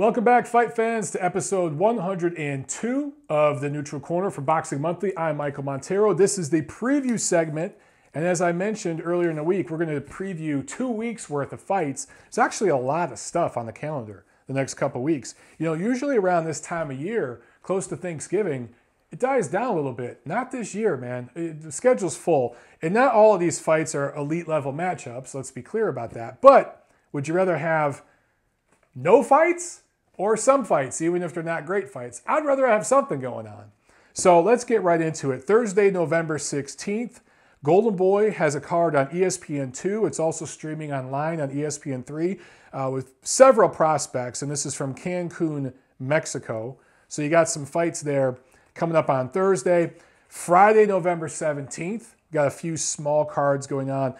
Welcome back, fight fans, to episode 102 of the Neutral Corner for Boxing Monthly. I'm Michael Montero. This is the preview segment, and as I mentioned earlier in the week, we're going to preview 2 weeks worth of fights. There's actually a lot of stuff on the calendar the next couple weeks. You know, usually around this time of year, close to Thanksgiving, it dies down a little bit. Not this year, man. The schedule's full, and not all of these fights are elite level matchups. Let's be clear about that. But would you rather have no fights or some fights, even if they're not great fights? I'd rather have something going on. So let's get right into it. Thursday, November 16th, Golden Boy has a card on ESPN2. It's also streaming online on ESPN3 with several prospects, and this is from Cancun, Mexico. So you got some fights there coming up on Thursday. Friday, November 17th, got a few small cards going on.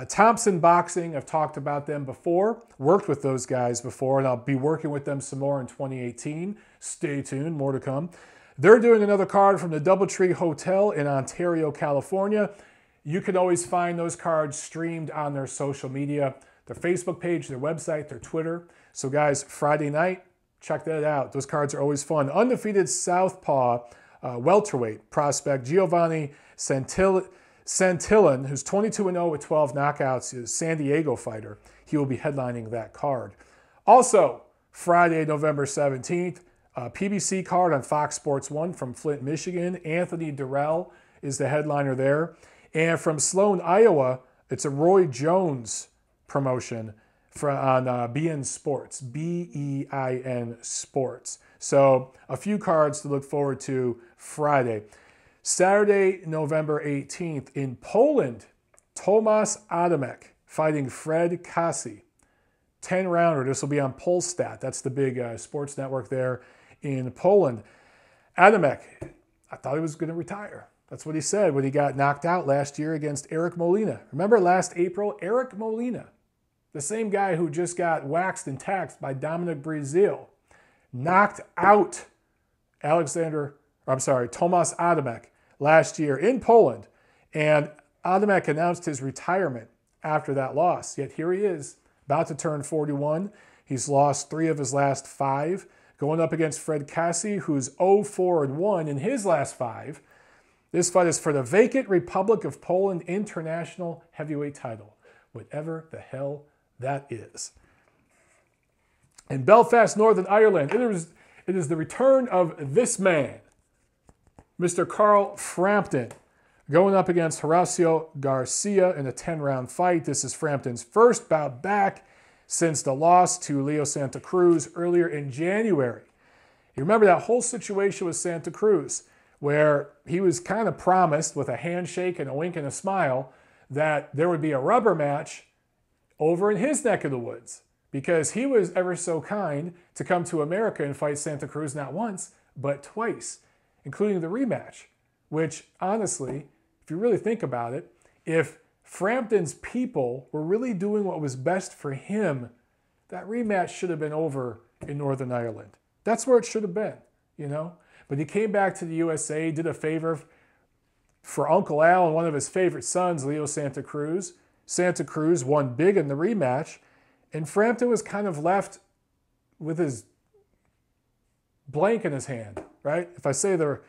Thompson Boxing, I've talked about them before, worked with those guys before, and I'll be working with them some more in 2018. Stay tuned, more to come. They're doing another card from the Doubletree Hotel in Ontario, California. You can always find those cards streamed on their social media, their Facebook page, their website, their Twitter. So guys, Friday night, check that out. Those cards are always fun. Undefeated southpaw welterweight prospect Giovanni Santillan, who's 22-0 with 12 knockouts, is a San Diego fighter. He will be headlining that card. Also, Friday, November 17th, PBC card on Fox Sports 1 from Flint, Michigan. Anthony DIrrell is the headliner there. And from Sloan, Iowa, it's a Roy Jones promotion on BEIN Sports, B-E-I-N Sports. So a few cards to look forward to Friday. Saturday, November 18th, in Poland, Tomasz Adamek fighting Fred Kasi. 10-rounder. This will be on Polstat. That's the big sports network there in Poland. Adamek, I thought he was going to retire. That's what he said when he got knocked out last year against Eric Molina. Remember last April? Eric Molina, the same guy who just got waxed and taxed by Dominic Breazeale, knocked out Tomasz Adamek last year in Poland, and Adamek announced his retirement after that loss. Yet here he is, about to turn 41. He's lost 3 of his last 5, going up against Fred Kasi, who's 0-4-1 in his last 5. This fight is for the vacant Republic of Poland International Heavyweight title, whatever the hell that is. In Belfast, Northern Ireland, it is the return of this man, Mr. Carl Frampton, going up against Horacio Garcia in a 10-round fight. This is Frampton's first bout back since the loss to Leo Santa Cruz earlier in January. You remember that whole situation with Santa Cruz, where he was kind of promised with a handshake and a wink and a smile that there would be a rubber match over in his neck of the woods, because he was ever so kind to come to America and fight Santa Cruz not once, but twice, including the rematch, which honestly, if you really think about it, if Frampton's people were really doing what was best for him, that rematch should have been over in Northern Ireland. That's where it should have been, you know? But he came back to the USA, did a favor for Uncle Al and one of his favorite sons, Leo Santa Cruz. Santa Cruz won big in the rematch, and Frampton was kind of left with his blank in his hand, right? If I say the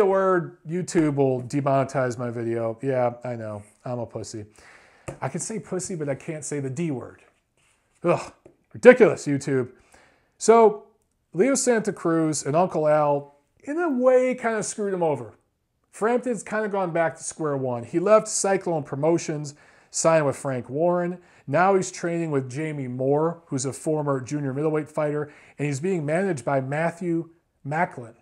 word, YouTube will demonetize my video. Yeah, I know. I'm a pussy. I can say pussy, but I can't say the D word. Ugh, ridiculous, YouTube. So Leo Santa Cruz and Uncle Al, in a way, kind of screwed him over. Frampton's kind of gone back to square one. He left Cyclone Promotions, signed with Frank Warren. Now he's training with Jamie Moore, who's a former junior middleweight fighter, and he's being managed by Matthew Macklin.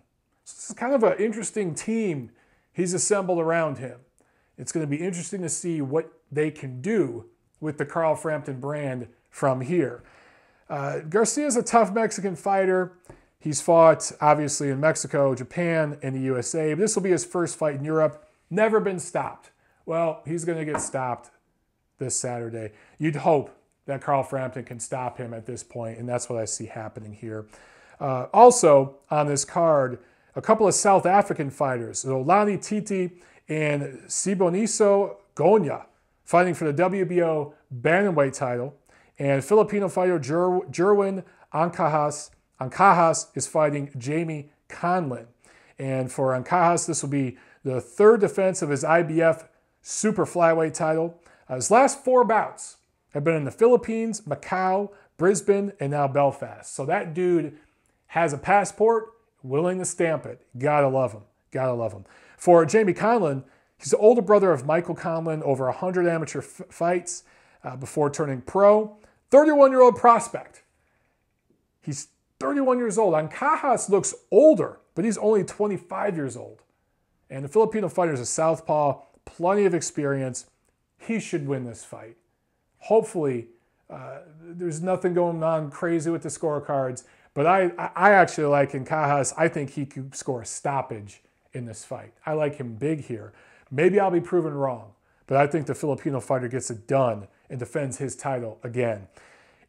So this is kind of an interesting team he's assembled around him. It's going to be interesting to see what they can do with the Carl Frampton brand from here. Garcia's a tough Mexican fighter. He's fought, obviously, in Mexico, Japan, and the USA. This will be his first fight in Europe. Never been stopped. Well, he's going to get stopped this Saturday. You'd hope that Carl Frampton can stop him at this point, and that's what I see happening here. Also, on this card, a couple of South African fighters, Olani Titi and Siboniso Gonya, fighting for the WBO bantamweight title, and Filipino fighter Jerwin Ancajas is fighting Jamie Conlon. And for Ancajas, this will be the third defense of his IBF super flyweight title. His last 4 bouts have been in the Philippines, Macau, Brisbane, and now Belfast. So that dude has a passport, willing to stamp it. Gotta love him. Gotta love him. For Jamie Conlon, he's the older brother of Michael Conlon, over 100 amateur fights before turning pro. 31-year-old prospect. He's 31 years old. Ancajas looks older, but he's only 25 years old. And the Filipino fighter is a southpaw, plenty of experience. He should win this fight. Hopefully, there's nothing going on crazy with the scorecards, but I actually like Ancajas. I think he could score a stoppage in this fight. I like him big here. Maybe I'll be proven wrong, but I think the Filipino fighter gets it done and defends his title again.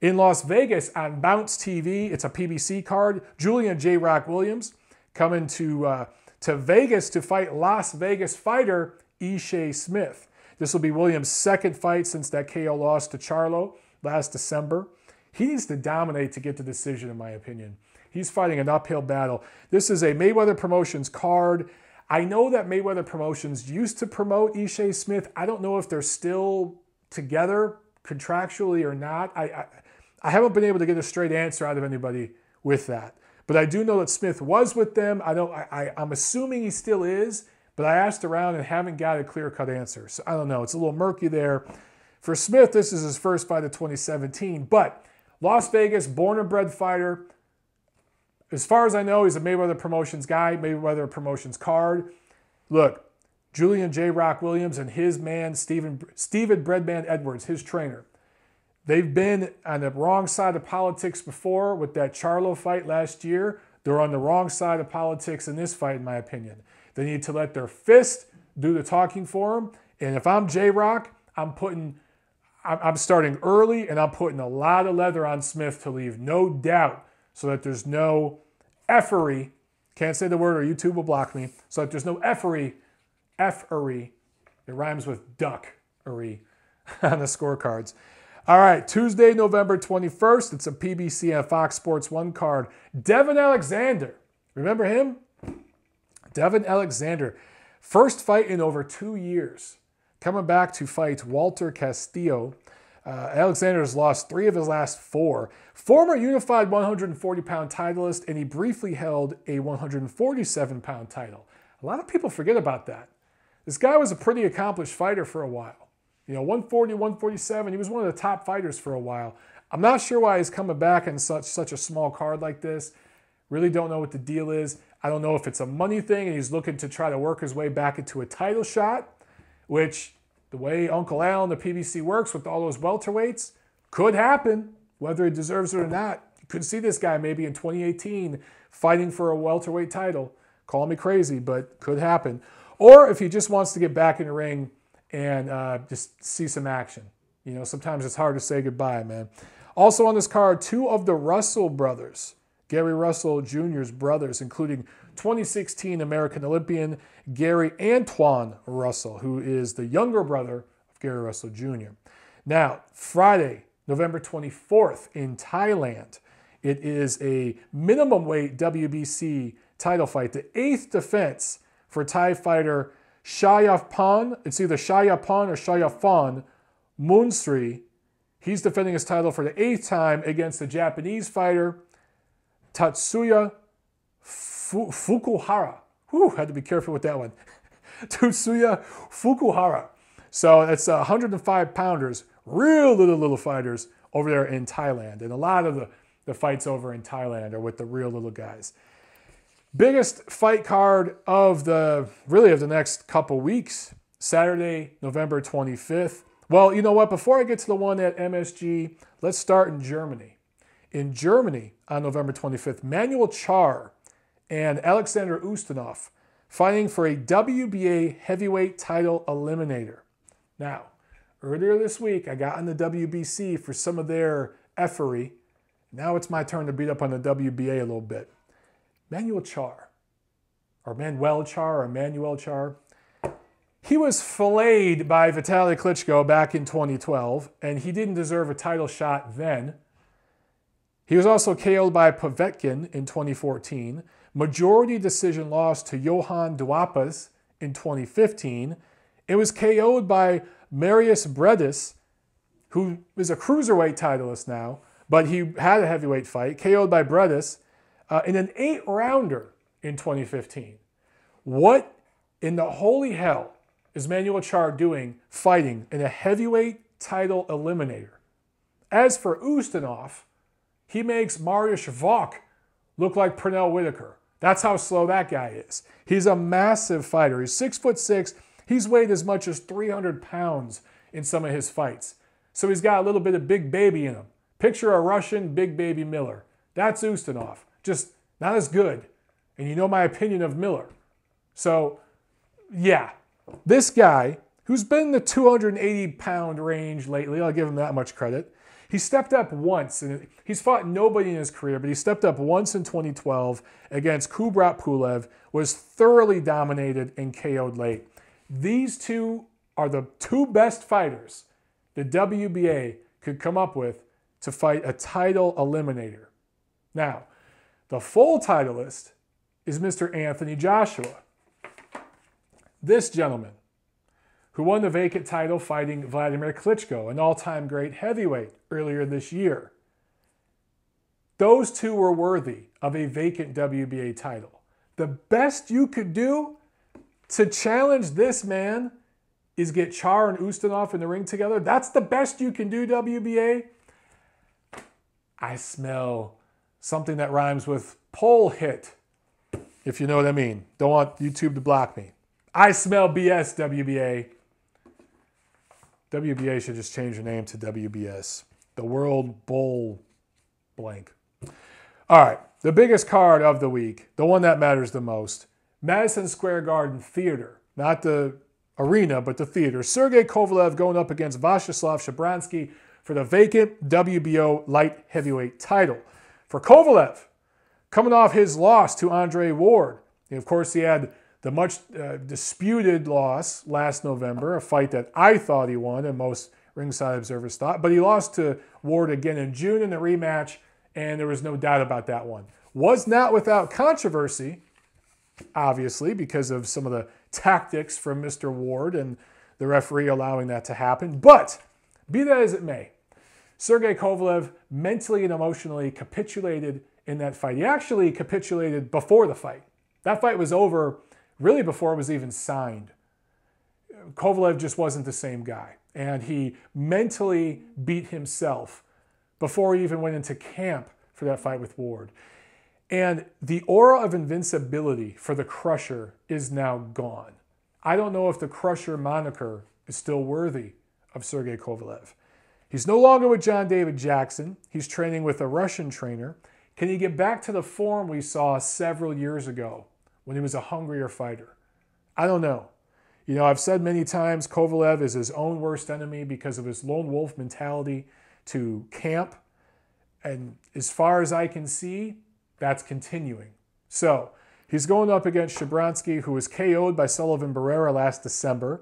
In Las Vegas on Bounce TV, it's a PBC card. Julian J. Rock Williams coming to Vegas to fight Las Vegas fighter Ishe Smith. This will be Williams' second fight since that KO loss to Charlo last December. He needs to dominate to get the decision, in my opinion. He's fighting an uphill battle. This is a Mayweather Promotions card. I know that Mayweather Promotions used to promote Ishe Smith. I don't know if they're still together contractually or not. I haven't been able to get a straight answer out of anybody with that. But I do know that Smith was with them. I'm assuming he still is, but I asked around and haven't got a clear-cut answer. So I don't know. It's a little murky there. For Smith, this is his first fight of 2017. But Las Vegas, born and bred fighter. As far as I know, he's a Mayweather Promotions guy, Mayweather Promotions card. Look, Julian J. Rock Williams and his man, Steven Breadman Edwards, his trainer. They've been on the wrong side of politics before with that Charlo fight last year. They're on the wrong side of politics in this fight, in my opinion. They need to let their fist do the talking for them. And if I'm J-Rock, I'm starting early and I'm putting a lot of leather on Smith to leave no doubt so that there's no effery. Can't say the word or YouTube will block me. So that there's no effery. It rhymes with duck-ery on the scorecards. All right, Tuesday, November 21st. It's a PBC and Fox Sports 1 card. Devon Alexander. Remember him? Devon Alexander. First fight in over 2 years. Coming back to fight Walter Castillo. Alexander has lost 3 of his last 4. Former unified 140-pound titleist, and he briefly held a 147-pound title. A lot of people forget about that. This guy was a pretty accomplished fighter for a while. 140, 147, he was one of the top fighters for a while. I'm not sure why he's coming back in such a small card like this. Really don't know what the deal is. I don't know if it's a money thing and he's looking to try to work his way back into a title shot, which the way Uncle Al and the PBC works with all those welterweights could happen, whether he deserves it or not. You could see this guy maybe in 2018 fighting for a welterweight title. Call me crazy, but could happen. Or if he just wants to get back in the ring and just see some action. Sometimes it's hard to say goodbye, man. Also on this card, 2 of the Russell brothers, Gary Russell Jr.'s brothers, including 2016 American Olympian Gary Antoine Russell, who is the younger brother of Gary Russell Jr. Now, Friday, November 24th in Thailand, it is a minimum weight WBC title fight, the 8th defense for Thai fighter Chayaphon. It's either Chayaphon or Chayaphon Moonsri. He's defending his title for the 8th time against the Japanese fighter Tatsuya Fukuhara. Had to be careful with that one. Tatsuya Fukuhara. So it's 105 pounders, real little fighters over there in Thailand. And a lot of the fights over in Thailand are with the real little guys. Biggest fight card of the next couple weeks, Saturday, November 25th. Well, you know what? Before I get to the one at MSG, let's start in Germany. In Germany, on November 25th, Manuel Charr and Alexander Ustinov fighting for a WBA heavyweight title eliminator. Now, earlier this week, I got on the WBC for some of their effery. Now it's my turn to beat up on the WBA a little bit. Manuel Charr, he was filleted by Vitaly Klitschko back in 2012, and he didn't deserve a title shot then. He was also KO'd by Povetkin in 2014. Majority decision loss to Johan Duapas in 2015. It was KO'd by Marius Bredis, who is a cruiserweight titleist now, but he had a heavyweight fight, KO'd by Bredis in an 8-rounder in 2015. What in the holy hell is Manuel Charr doing fighting in a heavyweight title eliminator? As for Ustinov, he makes Mariusz Vok look like Pernell Whitaker. That's how slow that guy is. He's a massive fighter. He's 6'6". He's weighed as much as 300 pounds in some of his fights. So he's got a little bit of big baby in him. Picture a Russian big baby Miller. That's Ustinov. Just not as good. And you know my opinion of Miller. So, yeah. This guy, who's been in the 280-pound range lately, I'll give him that much credit. He stepped up once, and he's fought nobody in his career, but he stepped up once in 2012 against Kubrat Pulev, was thoroughly dominated and KO'd late. These two are the two best fighters the WBA could come up with to fight a title eliminator. Now, the full titleist is Mr. Anthony Joshua. This gentleman, who won the vacant title fighting Vladimir Klitschko, an all-time great heavyweight, earlier this year. Those two were worthy of a vacant WBA title. The best you could do to challenge this man is get Charr and Ustinov in the ring together. That's the best you can do, WBA. I smell something that rhymes with pole hit, if you know what I mean. Don't want YouTube to block me. I smell BS, WBA. WBA should just change the name to WBS. The World Bowl blank. All right, the biggest card of the week, the one that matters the most. Madison Square Garden Theater, not the arena, but the theater. Sergey Kovalev going up against Vyacheslav Shabranskyy for the vacant WBO light heavyweight title. For Kovalev, coming off his loss to Andre Ward, and of course he had the much disputed loss last November, a fight that I thought he won and most ringside observers thought, but he lost to Ward again in June in the rematch, and there was no doubt about that one. Was not without controversy, obviously, because of some of the tactics from Mr. Ward and the referee allowing that to happen. But be that as it may, Sergey Kovalev mentally and emotionally capitulated in that fight. He actually capitulated before the fight. That fight was over really before it was even signed. Kovalev just wasn't the same guy. And he mentally beat himself before he even went into camp for that fight with Ward. And the aura of invincibility for the Crusher is now gone. I don't know if the Crusher moniker is still worthy of Sergey Kovalev. He's no longer with John David Jackson. He's training with a Russian trainer. Can he get back to the form we saw several years ago when he was a hungrier fighter? I don't know. You know, I've said many times Kovalev is his own worst enemy because of his lone wolf mentality to camp. And as far as I can see, that's continuing. So he's going up against Shabranskyy, who was KO'd by Sullivan Barrera last December.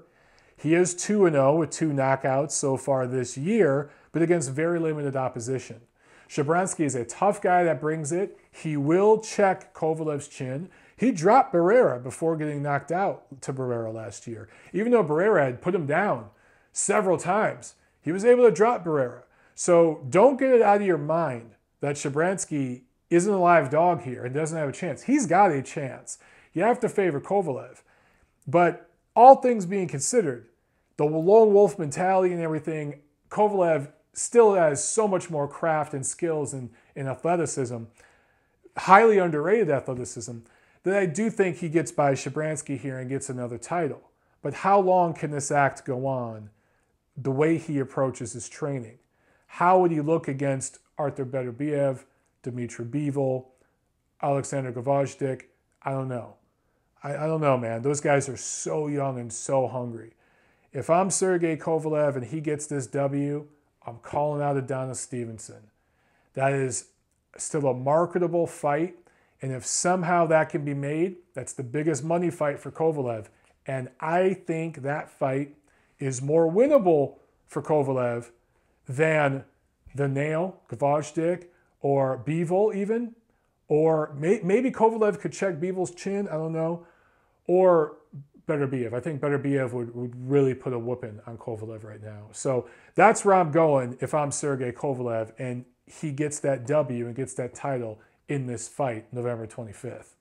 He is 2-0 with 2 knockouts so far this year, but against very limited opposition. Shabranskyy is a tough guy that brings it. He will check Kovalev's chin. He dropped Barrera before getting knocked out to Barrera last year. Even though Barrera had put him down several times, he was able to drop Barrera. So don't get it out of your mind that Shabranskyy isn't a live dog here and doesn't have a chance. He's got a chance. You have to favor Kovalev. But all things being considered, the lone wolf mentality and everything, Kovalev still has so much more craft and skills and athleticism, highly underrated athleticism, that I do think he gets by Shabranskyy here and gets another title. But how long can this act go on, the way he approaches his training? How would he look against Artur Beterbiev, Dmitry Bivol, Alexander Gvozdyk? I don't know. I don't know, man. Those guys are so young and so hungry. If I'm Sergey Kovalev and he gets this W, I'm calling out Adonis Stevenson. That is still a marketable fight. And if somehow that can be made, that's the biggest money fight for Kovalev. And I think that fight is more winnable for Kovalev than the Nail, Gvozdyk, or Bivol even, or maybe Kovalev could check Bivol's chin, I don't know, or Beterbiev. I think Beterbiev would really put a whooping on Kovalev right now. So that's where I'm going if I'm Sergey Kovalev and he gets that W and gets that title in this fight November 25th.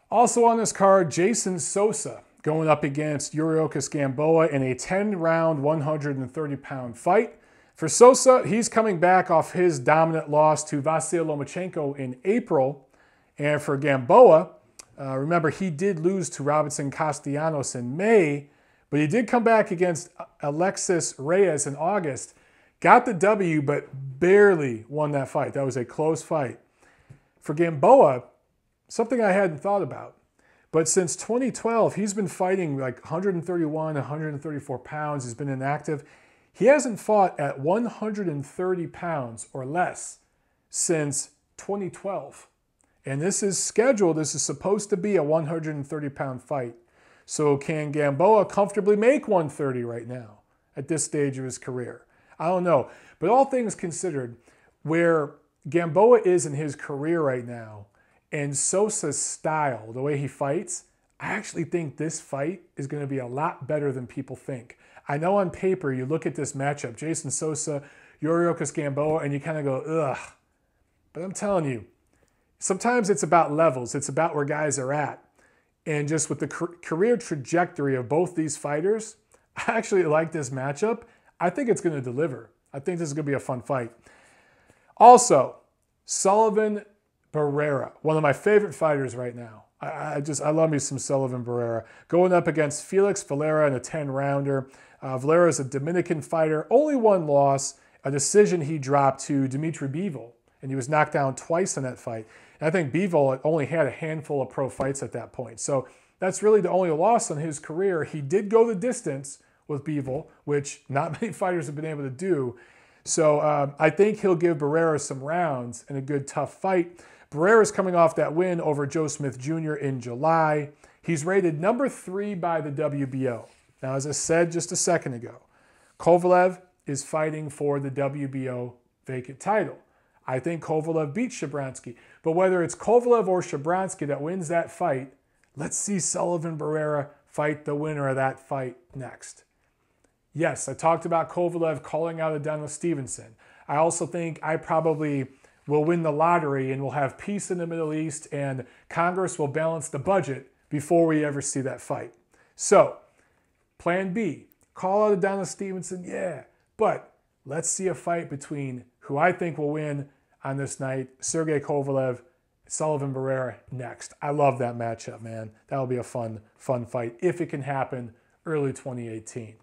Also on this card, Jason Sosa going up against Yuriorkis Gamboa in a 10-round, 130-pound fight. For Sosa, he's coming back off his dominant loss to Vasyl Lomachenko in April. And for Gamboa, remember, he did lose to Robinson Castellanos in May, but he did come back against Alexis Reyes in August. Got the W, but barely won that fight. That was a close fight. For Gamboa, something I hadn't thought about, but since 2012, he's been fighting like 131, 134 pounds. He's been inactive. He hasn't fought at 130 pounds or less since 2012. And this is scheduled. This is supposed to be a 130-pound fight. So can Gamboa comfortably make 130 right now at this stage of his career? I don't know. But all things considered, where Gamboa is in his career right now and Sosa's style, the way he fights, I actually think this fight is going to be a lot better than people think. I know on paper, you look at this matchup, Jason Sosa, Yuriorkis Gamboa, and you kind of go, ugh. But I'm telling you, sometimes it's about levels. It's about where guys are at. And just with the career trajectory of both these fighters, I actually like this matchup. I think it's going to deliver. I think this is going to be a fun fight. Also, Sullivan Barrera, one of my favorite fighters right now. I love me some Sullivan Barrera. Going up against Felix Valera in a 10-rounder. Valera is a Dominican fighter. Only one loss, a decision he dropped to Dmitry Bivol. And he was knocked down twice in that fight. And I think Bivol only had a handful of pro fights at that point. So that's really the only loss in his career. He did go the distance with Bivol, which not many fighters have been able to do. So I think he'll give Barrera some rounds in a good, tough fight. Barrera's coming off that win over Joe Smith Jr. in July. He's rated number 3 by the WBO. Now, as I said just a second ago, Kovalev is fighting for the WBO vacant title. I think Kovalev beats Shabranskyy. But whether it's Kovalev or Shabranskyy that wins that fight, let's see Sullivan Barrera fight the winner of that fight next. Yes, I talked about Kovalev calling out Adonis Stevenson. I also think I probably will win the lottery and we'll have peace in the Middle East and Congress will balance the budget before we ever see that fight. So, plan B, call out Adonis Stevenson, yeah. But let's see a fight between who I think will win on this night, Sergey Kovalev, Sullivan Barrera next. I love that matchup, man. That'll be a fun fight if it can happen early 2018.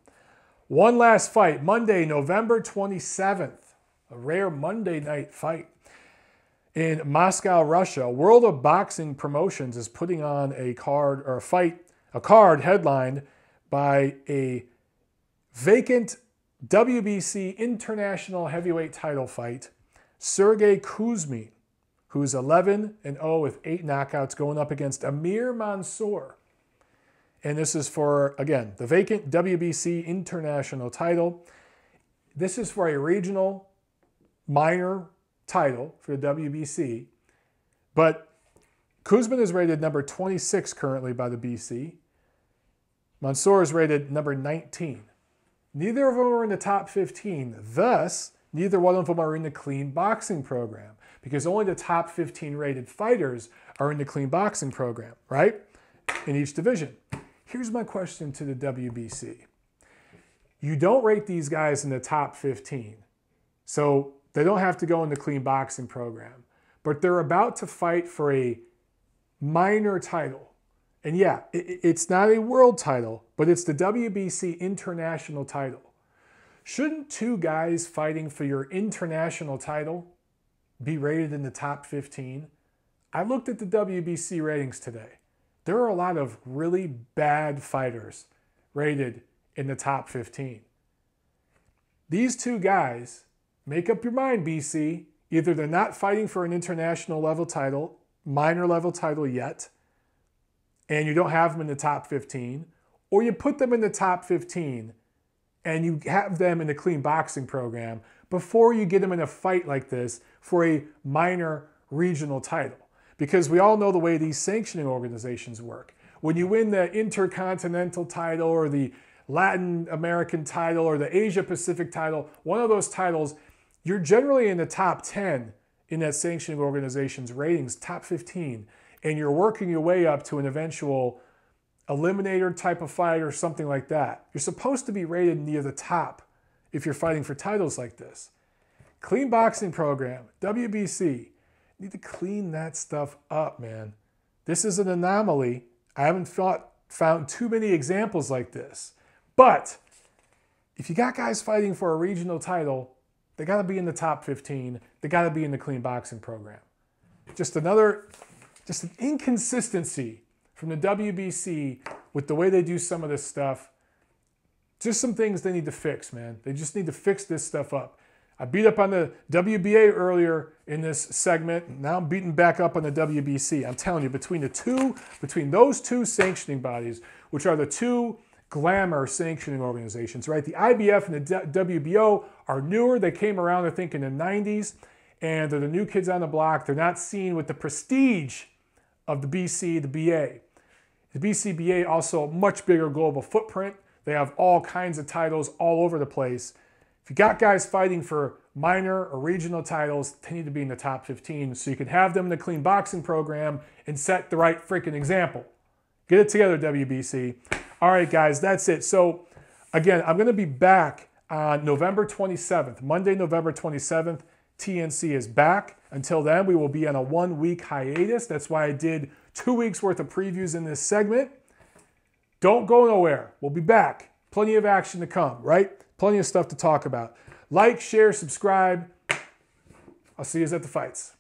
One last fight, Monday, November 27th, a rare Monday night fight. In Moscow, Russia, World of Boxing Promotions is putting on a card headlined by a vacant WBC international heavyweight title fight. Sergey Kuzmin, who's 11-0 with 8 knockouts, going up against Amir Mansour. And this is for, again, the vacant WBC international title. This is for a regional minor title for the WBC. But Kuzmin is rated number 26 currently by the BC. Mansour is rated number 19. Neither of them are in the top 15. Thus, neither one of them are in the clean boxing program because only the top 15 rated fighters are in the clean boxing program, right? In each division. Here's my question to the WBC. You don't rate these guys in the top 15, so they don't have to go in the clean boxing program, but they're about to fight for a minor title. And yeah, it's not a world title, but it's the WBC international title. Shouldn't 2 guys fighting for your international title be rated in the top 15? I looked at the WBC ratings today. There are a lot of really bad fighters rated in the top 15. These 2 guys, make up your mind, BC. Either they're not fighting for an international level title, minor level title yet, and you don't have them in the top 15, or you put them in the top 15 and you have them in the clean boxing program, before you get them in a fight like this for a minor regional title. Because we all know the way these sanctioning organizations work. When you win the Intercontinental title or the Latin American title or the Asia Pacific title, one of those titles, you're generally in the top 10 in that sanctioning organization's ratings, top 15, and you're working your way up to an eventual eliminator type of fight or something like that. You're supposed to be rated near the top if you're fighting for titles like this. Clean boxing program, WBC, need to clean that stuff up, man. This is an anomaly. I haven't found too many examples like this. But if you got guys fighting for a regional title, they got to be in the top 15. They got to be in the clean boxing program. Just an inconsistency from the WBC with the way they do some of this stuff. Just some things they need to fix, man. They just need to fix this stuff up. I beat up on the WBA earlier in this segment. Now I'm beating back up on the WBC. I'm telling you, between those two sanctioning bodies, which are the two glamour sanctioning organizations, right? The IBF and the WBO are newer. They came around, I think, in the 90s, and they're the new kids on the block. They're not seen with the prestige of the BC, the BA. The BCBA also a much bigger global footprint. They have all kinds of titles all over the place. If you got guys fighting for minor or regional titles, they need to be in the top 15 so you can have them in the clean boxing program and set the right freaking example. Get it together, WBC. All right, guys, that's it. So, again, I'm going to be back on November 27th. Monday, November 27th, TNC is back. Until then, we will be on a 1-week hiatus. That's why I did 2 weeks worth of previews in this segment. Don't go nowhere. We'll be back. Plenty of action to come, right? Plenty of stuff to talk about. Like, share, subscribe. I'll see you at the fights.